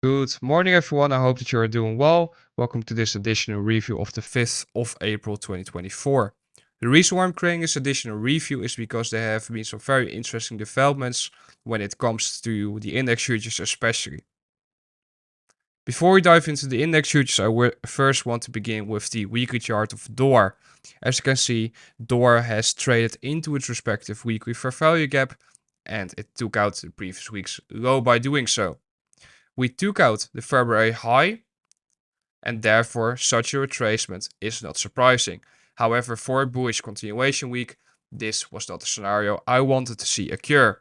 Good morning, everyone. I hope that you are doing well. Welcome to this additional review of the 5th of April 2024. The reason why I'm creating this additional review is because there have been some very interesting developments when it comes to the index futures especially. Before we dive into the index futures, I first want to begin with the weekly chart of DOR. As you can see, DOR has traded into its respective weekly fair value gap and it took out the previous week's low by doing so. We took out the February high and therefore such a retracement is not surprising. However, for a bullish continuation week, this was not the scenario I wanted to see occur.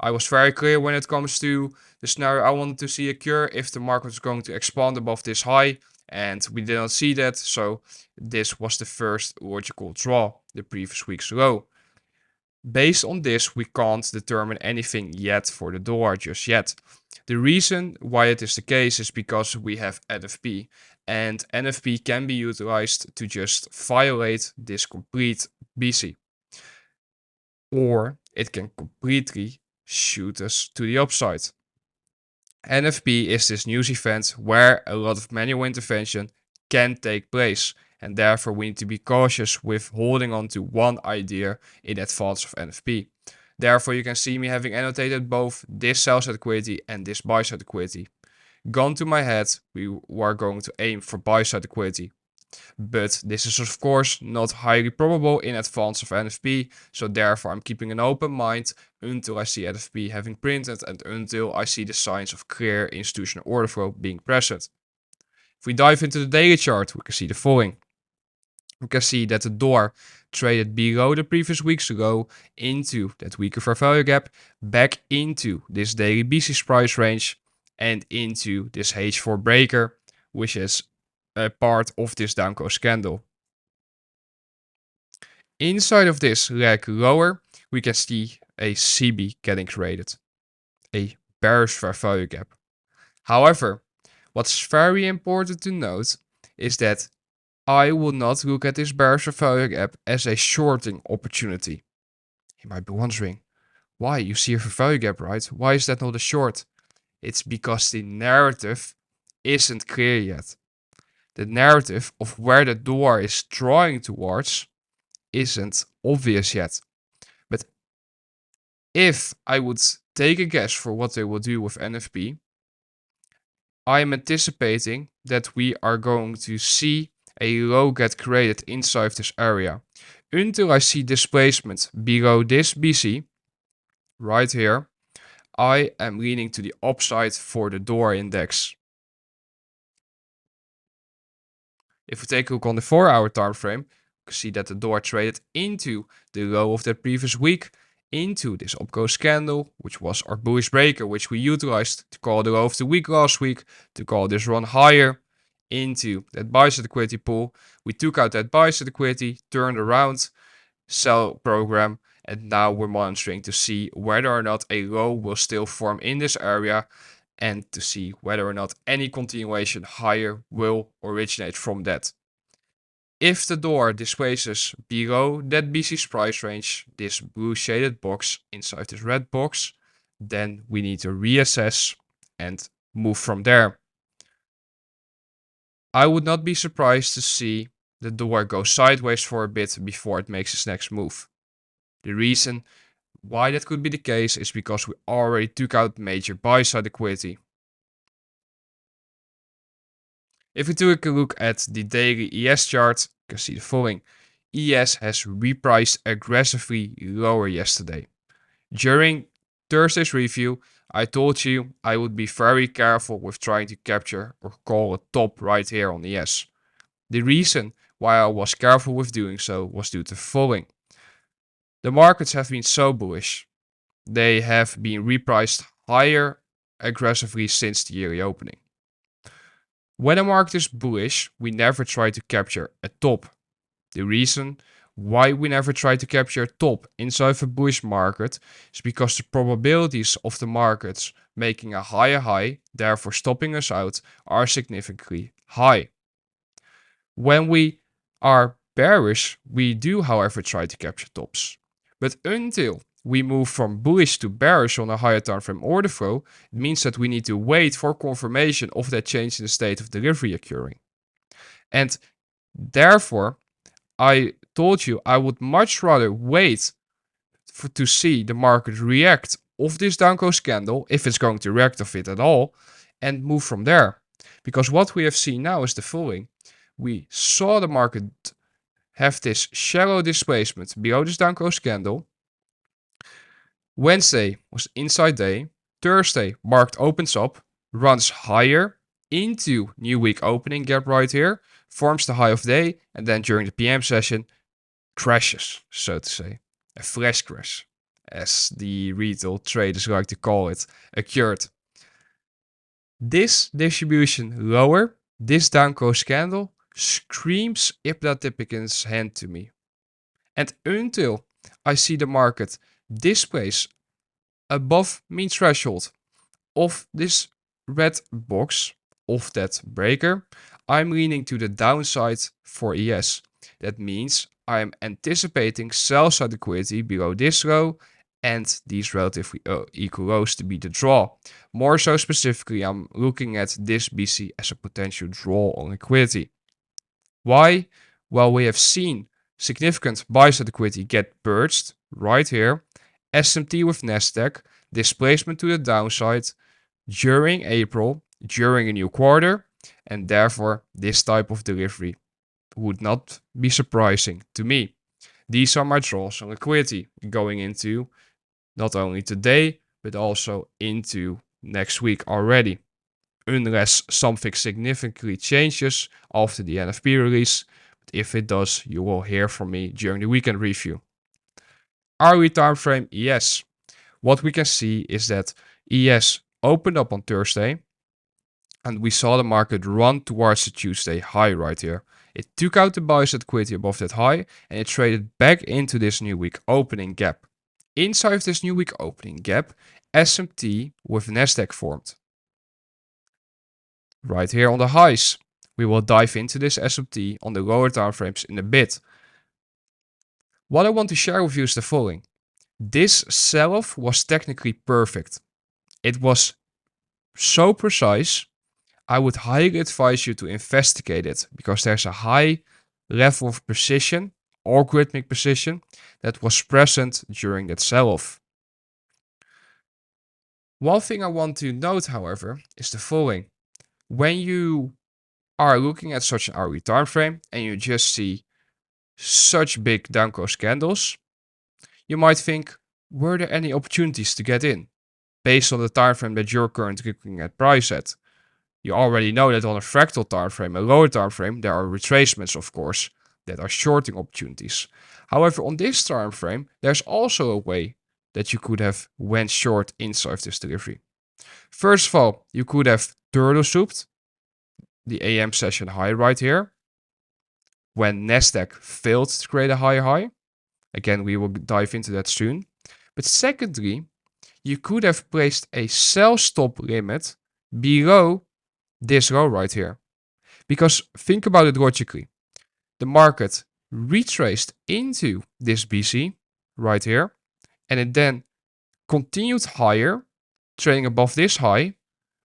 I was very clear when it comes to the scenario I wanted to see occur if the market was going to expand above this high, and we did not see that, so this was the first logical draw, the previous week's low. Based on this, we can't determine anything yet for the dollar just yet. The reason why it is the case is because we have NFP, and NFP can be utilized to just violate this complete BC. Or it can completely shoot us to the upside. NFP is this news event where a lot of manual intervention can take place, and therefore we need to be cautious with holding on to one idea in advance of NFP. Therefore, you can see me having annotated both this sell side liquidity and this buy side liquidity. Gun to my head, we are going to aim for buy side liquidity. But this is of course not highly probable in advance of NFP, so therefore I'm keeping an open mind until I see NFP having printed and until I see the signs of clear institutional order flow being present. If we dive into the daily chart, we can see the following. We can see that the DOR traded below the previous week's low into that weaker fair value gap, back into this daily BC's price range and into this H4 breaker, which is a part of this down close candle. Inside of this leg lower, we can see a CB getting created, a bearish fair value gap. However, what's very important to note is that I will not look at this bearish fair value gap as a shorting opportunity. You might be wondering, why? You see a fair value gap, right? Why is that not a short? It's because the narrative isn't clear yet. The narrative of where the DOR is drawing towards isn't obvious yet. But if I would take a guess for what they will do with NFP, I am anticipating that we are going to see a low get created inside this area until I see displacement below this BC right here. I am leaning to the upside for the DOR index. If we take a look on the 4-hour time frame, you can see that the DOR traded into the low of the previous week, into this upclose candle, which was our bullish breaker, which we utilized to call the low of the week last week, to call this run higher, into that buy side liquidity pool. We took out that buy side liquidity, turned around, sell program, and now we're monitoring to see whether or not a low will still form in this area and to see whether or not any continuation higher will originate from that. If the DOR displaces below that BC's price range, this blue shaded box inside this red box, then we need to reassess and move from there. I would not be surprised to see the DOR go sideways for a bit before it makes its next move. The reason why that could be the case is because we already took out major buy side liquidity. If we take a look at the daily ES chart, you can see the following. ES has repriced aggressively lower yesterday. During Thursday's review, I told you I would be very careful with trying to capture or call a top right here on ES. The reason why I was careful with doing so was due to the following. The markets have been so bullish. They have been repriced higher aggressively since the yearly opening. When a market is bullish, we never try to capture a top. The reason why we never try to capture a top inside of a bullish market is because the probabilities of the markets making a higher high, therefore stopping us out, are significantly high. When we are bearish, we do however try to capture tops. But until we move from bullish to bearish on a higher time frame order flow, it means that we need to wait for confirmation of that change in the state of delivery occurring. And therefore, I told you I would much rather wait to see the market react of this down close candle, if it's going to react of it at all, and move from there. Because what we have seen now is the following. We saw the market have this shallow displacement below this down close candle. Wednesday was inside day. Thursday, market opens up, runs higher into new week opening gap right here, forms the high of day, and then during the PM session, crashes, so to say. A flash crash, as the retail traders like to call it, occurred. This distribution lower, this down close candle, screams hypnotipic's hand to me. And until I see the market displace above mean threshold of this red box, of that breaker, I'm leaning to the downside for ES. That means I'm anticipating sell side liquidity below this low and these relatively equal lows to be the draw. More so specifically, I'm looking at this BC as a potential draw on liquidity. Why? Well, we have seen significant buy side liquidity get purged right here. SMT with Nasdaq, displacement to the downside during April, during a new quarter, and therefore this type of delivery would not be surprising to me. These are my draws on liquidity going into not only today, but also into next week already. Unless something significantly changes after the NFP release. But if it does, you will hear from me during the weekend review. Hourly time frame ES. What we can see is that ES opened up on Thursday, and we saw the market run towards the Tuesday high right here. It took out the buy side liquidity above that high, and it traded back into this new week opening gap. Inside of this new week opening gap, SMT with Nasdaq formed. Right here on the highs. We will dive into this SMT on the lower time frames in a bit. What I want to share with you is the following. This sell-off was technically perfect. It was so precise. I would highly advise you to investigate it because there's a high level of precision, algorithmic precision, that was present during that sell-off. One thing I want to note, however, is the following. When you are looking at such an hourly time frame and you just see such big down close candles, you might think, were there any opportunities to get in based on the time frame that you're currently looking at price at? You already know that on a fractal time frame, a lower time frame, there are retracements, of course, that are shorting opportunities. However, on this time frame, there's also a way that you could have went short inside this delivery. First of all, you could have turtle souped the AM session high right here when Nasdaq failed to create a higher high. Again, we will dive into that soon. But secondly, you could have placed a sell stop limit below this low right here. Because think about it logically. The market retraced into this BC right here, and it then continued higher, trading above this high,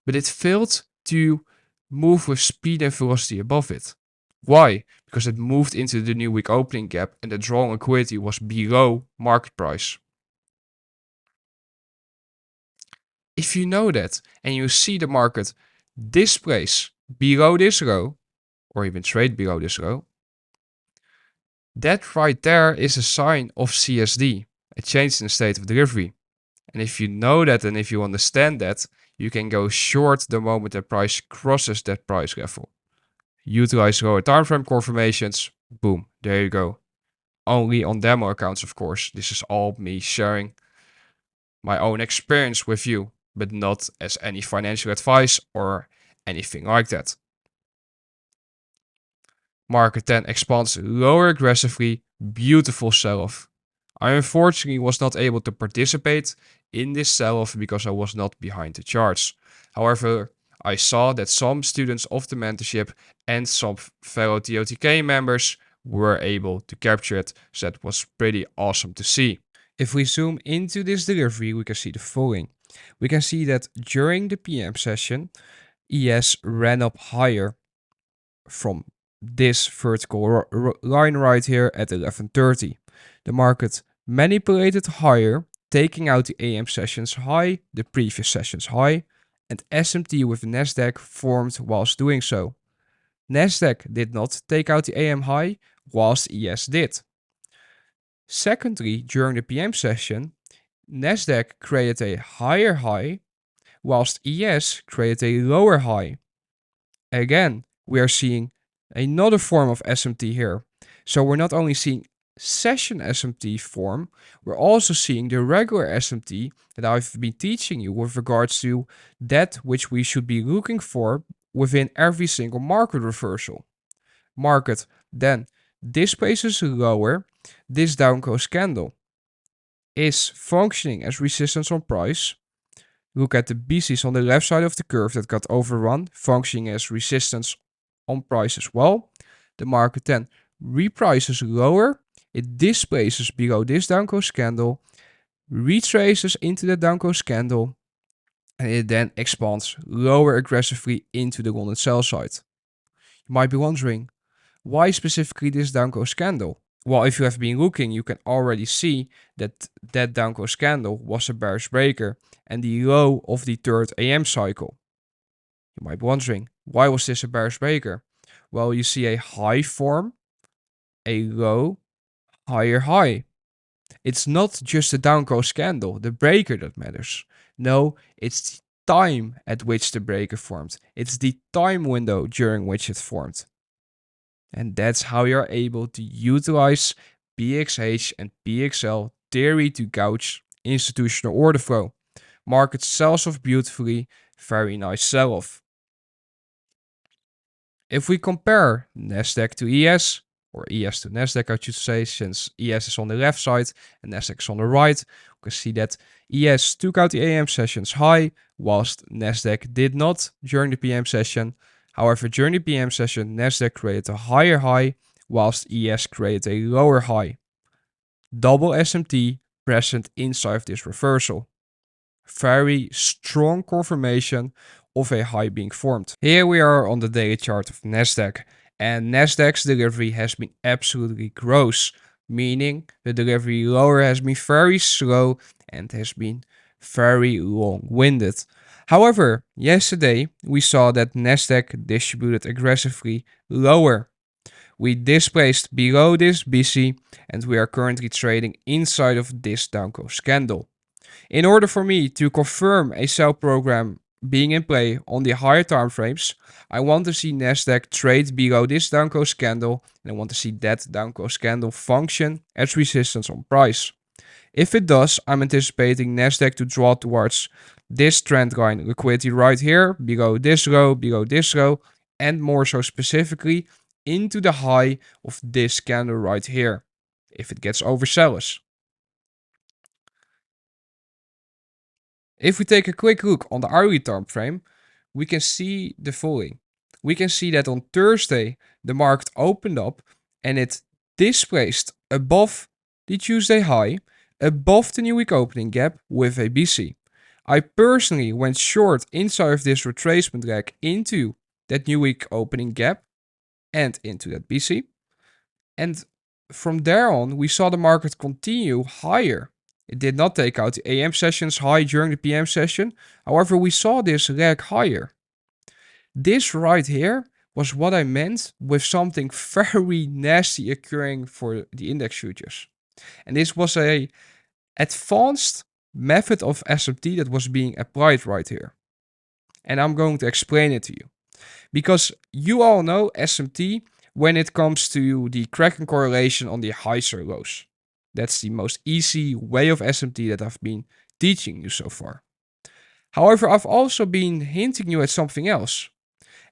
but it failed to move with speed and velocity above it. Why? Because it moved into the new week opening gap and the draw on liquidity was below market price. If you know that and you see the market displace below this low, or even trade below this low, that right there is a sign of CSD, a change in the state of delivery. And if you know that and if you understand that, you can go short the moment the price crosses that price level. Utilize lower time frame confirmations, boom, there you go. Only on demo accounts, of course. This is all me sharing my own experience with you, but not as any financial advice or anything like that. Market then expands lower aggressively, beautiful sell-off. I unfortunately was not able to participate in this sell-off because I was not behind the charts. However, I saw that some students of the mentorship and some fellow TOTK members were able to capture it, so that was pretty awesome to see. If we zoom into this delivery, we can see the following. We can see that during the PM session, ES ran up higher from this vertical line right here at 11:30. The market manipulated higher, taking out the AM session's high, the previous session's high, and SMT with Nasdaq formed whilst doing so. Nasdaq did not take out the AM high, whilst ES did. Secondly, during the PM session, Nasdaq created a higher high, whilst ES created a lower high. Again, we are seeing another form of SMT here. So we're not only seeing session SMT form, we're also seeing the regular SMT that I've been teaching you with regards to that which we should be looking for within every single market reversal. Market then displaces lower, this down close candle is functioning as resistance on price. Look at the BCs on the left side of the curve that got overrun, functioning as resistance on price as well. The market then reprices lower, it displaces below this down close candle, retraces into the down close candle, and it then expands lower aggressively into the London sell side. You might be wondering, why specifically this down close candle? Well, if you have been looking, you can already see that that down close candle was a bearish breaker and the low of the third AM cycle. You might be wondering, why was this a bearish breaker? Well, you see a high form, a low, higher high. It's not just the down close candle, the breaker that matters. No, it's the time at which the breaker formed. It's the time window during which it formed. And that's how you're able to utilize PXH and PXL theory to gauge institutional order flow. Market sells off beautifully, very nice sell-off. If we compare Nasdaq to ES, or ES to Nasdaq I should say, since ES is on the left side and Nasdaq is on the right, we can see that ES took out the AM session's high, whilst Nasdaq did not during the PM session. However, during the PM session, Nasdaq created a higher high, whilst ES created a lower high. Double SMT present inside of this reversal. Very strong confirmation of a high being formed. Here we are on the daily chart of Nasdaq, and Nasdaq's delivery has been absolutely gross, meaning the delivery lower has been very slow and has been very long-winded. However, yesterday we saw that Nasdaq distributed aggressively lower. We displaced below this BC and we are currently trading inside of this down close candle. In order for me to confirm a sell program being in play on the higher time frames, I want to see Nasdaq trade below this down close candle and I want to see that down close candle function as resistance on price. If it does, I'm anticipating Nasdaq to draw towards this trend line liquidity right here, below this low, and more so specifically into the high of this candle right here, if it gets oversellers. If we take a quick look on the hourly time frame, we can see the following. We can see that on Thursday, the market opened up and it displaced above the Tuesday high, above the new week opening gap with a BC. I personally went short inside of this retracement leg into that new week opening gap and into that BC. And from there on, we saw the market continue higher. It did not take out the AM session's high during the PM session. However, we saw this leg higher. This right here was what I meant with something very nasty occurring for the index futures. And this was a advanced method of SMT that was being applied right here. And I'm going to explain it to you. Because you all know SMT when it comes to the Kraken correlation on the highs or lows. That's the most easy way of SMT that I've been teaching you so far. However, I've also been hinting you at something else.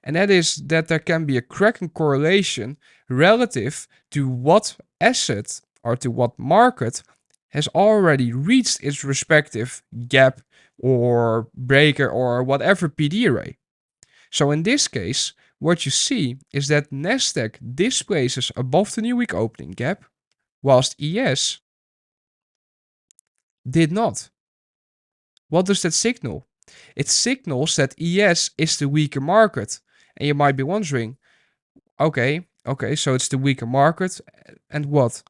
And that is that there can be a Kraken correlation relative to what asset or to what market has already reached its respective gap or breaker or whatever PD array. So in this case, what you see is that Nasdaq displaces above the new week opening gap, whilst ES did not. What does that signal? It signals that ES is the weaker market. And you might be wondering, okay, so it's the weaker market. And what?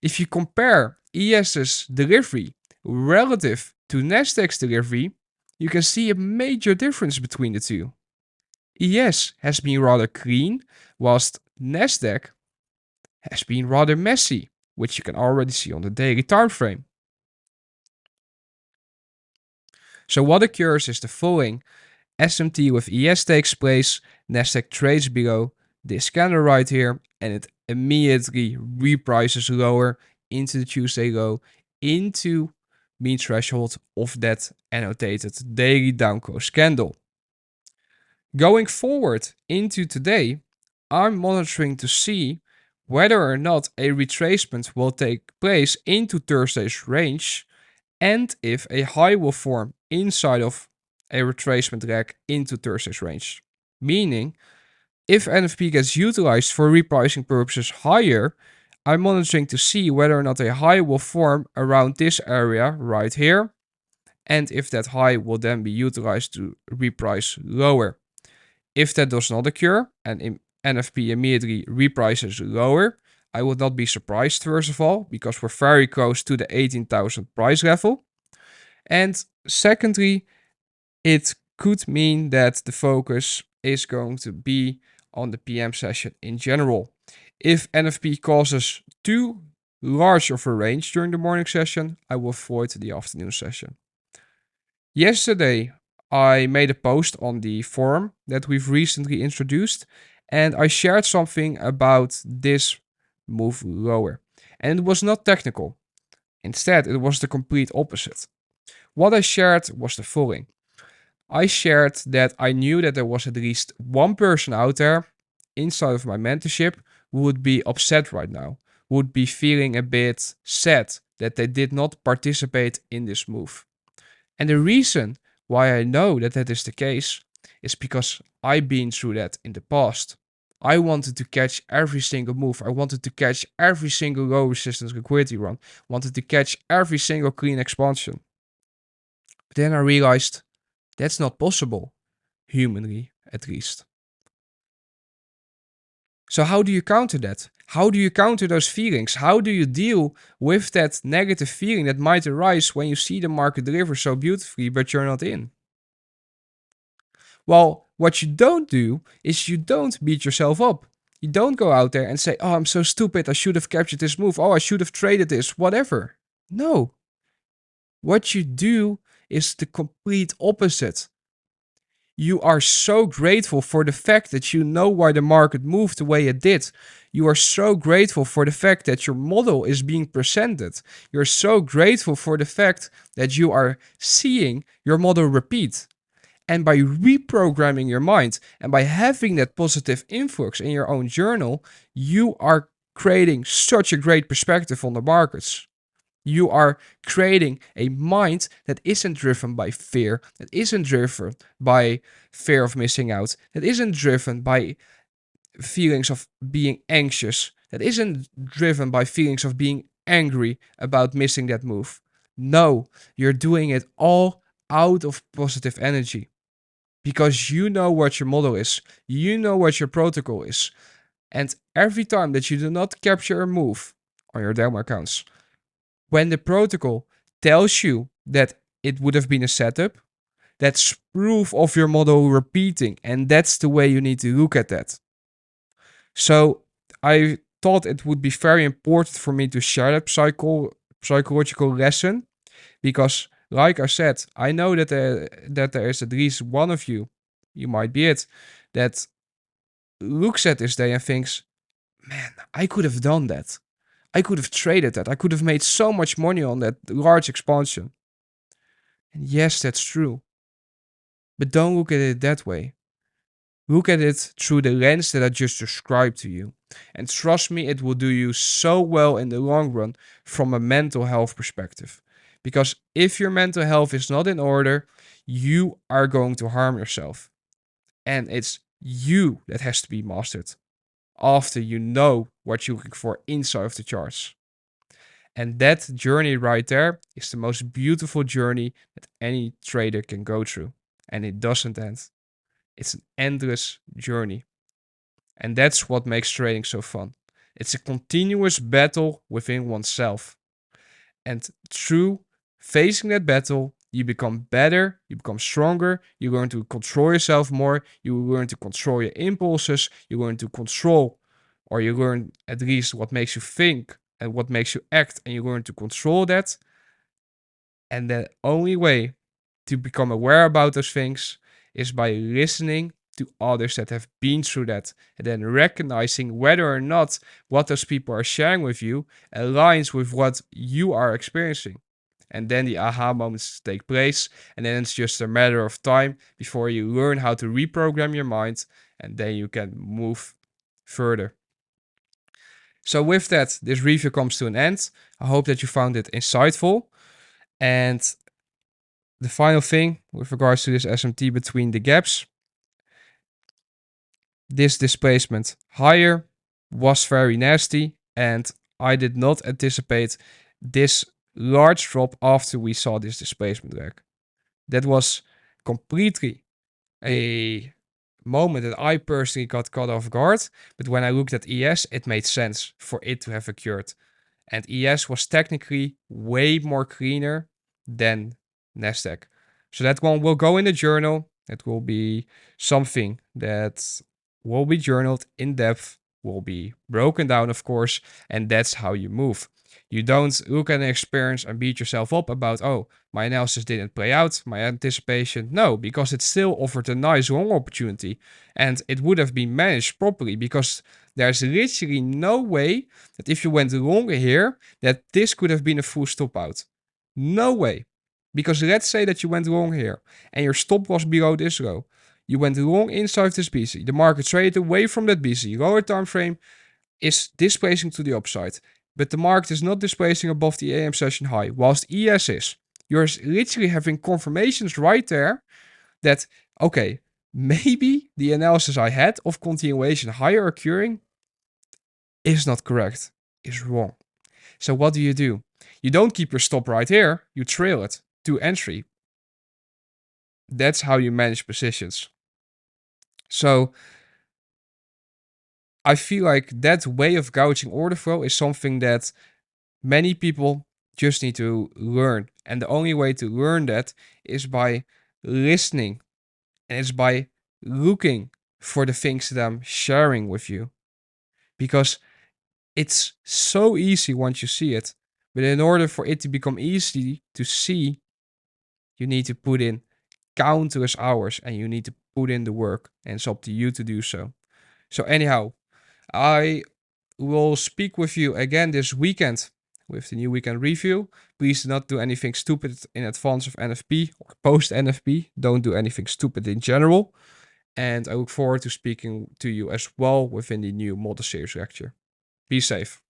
If you compare ES's delivery relative to Nasdaq's delivery, you can see a major difference between the two. ES has been rather clean, whilst Nasdaq has been rather messy, which you can already see on the daily time frame. So what occurs is the following. SMT with ES takes place, Nasdaq trades below this candle right here, and it immediately reprices lower into the Tuesday low, into mean threshold of that annotated daily down close candle. Going forward into today, I'm monitoring to see whether or not a retracement will take place into Thursday's range, and if a high will form inside of a retracement leg into Thursday's range. Meaning, if NFP gets utilized for repricing purposes higher, I'm monitoring to see whether or not a high will form around this area right here, and if that high will then be utilized to reprice lower. If that does not occur, and NFP immediately reprices lower, I would not be surprised, first of all, because we're very close to the 18,000 price level. And secondly, it could mean that the focus is going to be on the PM session in general. If NFP causes too large of a range during the morning session, I will avoid the afternoon session. Yesterday, I made a post on the forum that we've recently introduced, and I shared something about this move lower. And it was not technical. Instead, it was the complete opposite. What I shared was the following. I shared that I knew that there was at least one person out there inside of my mentorship who would be upset right now, would be feeling a bit sad that they did not participate in this move. And the reason why I know that that is the case is because I've been through that in the past. I wanted to catch every single move. I wanted to catch every single low resistance liquidity run. Wanted to catch every single clean expansion. But then I realized that's not possible, humanly at least. So how do you counter that? How do you counter those feelings? How do you deal with that negative feeling that might arise when you see the market deliver so beautifully, but you're not in? Well, what you don't do is you don't beat yourself up. You don't go out there and say, oh, I'm so stupid. I should have captured this move. Oh, I should have traded this, whatever. No. What you do is the complete opposite. You are so grateful for the fact that you know why the market moved the way it did. You are so grateful for the fact that your model is being presented. You're so grateful for the fact that you are seeing your model repeat. And by reprogramming your mind and by having that positive influx in your own journal, you are creating such a great perspective on the markets. You are creating a mind that isn't driven by fear, that isn't driven by fear of missing out, that isn't driven by feelings of being anxious, that isn't driven by feelings of being angry about missing that move. No, you're doing it all out of positive energy because you know what your model is, you know what your protocol is. And every time that you do not capture a move on your demo accounts, when the protocol tells you that it would have been a setup, that's proof of your model repeating, and that's the way you need to look at that. So I thought it would be very important for me to share that psychological lesson because, like I said, I know that there is at least one of you, you might be it, that looks at this day and thinks, man, I could have done that. I could have traded that. I could have made so much money on that large expansion. And yes, that's true. But don't look at it that way. Look at it through the lens that I just described to you. And trust me, it will do you so well in the long run from a mental health perspective. Because if your mental health is not in order, you are going to harm yourself. And it's you that has to be mastered after you know what you're looking for inside of the charts. And that journey right there is the most beautiful journey that any trader can go through. And it doesn't end. It's an endless journey. And that's what makes trading so fun. It's a continuous battle within oneself. And through facing that battle, you become better, you become stronger, you learn to control yourself more, you learn to control your impulses, you learn to control, or you learn at least what makes you think and what makes you act, and you learn to control that. And the only way to become aware about those things is by listening to others that have been through that and then recognizing whether or not what those people are sharing with you aligns with what you are experiencing. And then the aha moments take place, and then it's just a matter of time before you learn how to reprogram your mind, and then you can move further. So, with that, this review comes to an end. I hope that you found it insightful. And the final thing with regards to this SMT between the gaps, this displacement higher was very nasty, and I did not anticipate this large drop after we saw this displacement leg. That was completely a moment that I personally got caught off guard, but when I looked at ES, it made sense for it to have occurred. And ES was technically way more cleaner than Nasdaq. So that one will go in the journal. It will be something that will be journaled in depth, will be broken down, of course, and that's how you move. You don't look at an experience and beat yourself up about, oh, my analysis didn't play out, my anticipation. No, because it still offered a nice long opportunity, and it would have been managed properly, because there's literally no way that if you went long here, that this could have been a full stop out. No way. Because let's say that you went long here and your stop was below this low. You went long inside this BC. The market traded away from that BC. Lower time frame is displacing to the upside, but the market is not displacing above the AM session high, whilst ES is. You're literally having confirmations right there that, okay, maybe the analysis I had of continuation higher occurring is not correct, is wrong. So what do? You don't keep your stop right here, you trail it to entry. That's how you manage positions. So I feel like that way of gouging order flow is something that many people just need to learn. And the only way to learn that is by listening, and it's by looking for the things that I'm sharing with you. Because it's so easy once you see it. But in order for it to become easy to see, you need to put in countless hours and you need to put in the work. And it's up to you to do so. So anyhow, I will speak with you again this weekend with the new weekend review. Please do not do anything stupid in advance of NFP or post NFP. Don't do anything stupid in general. And I look forward to speaking to you as well within the new model series lecture. Be safe.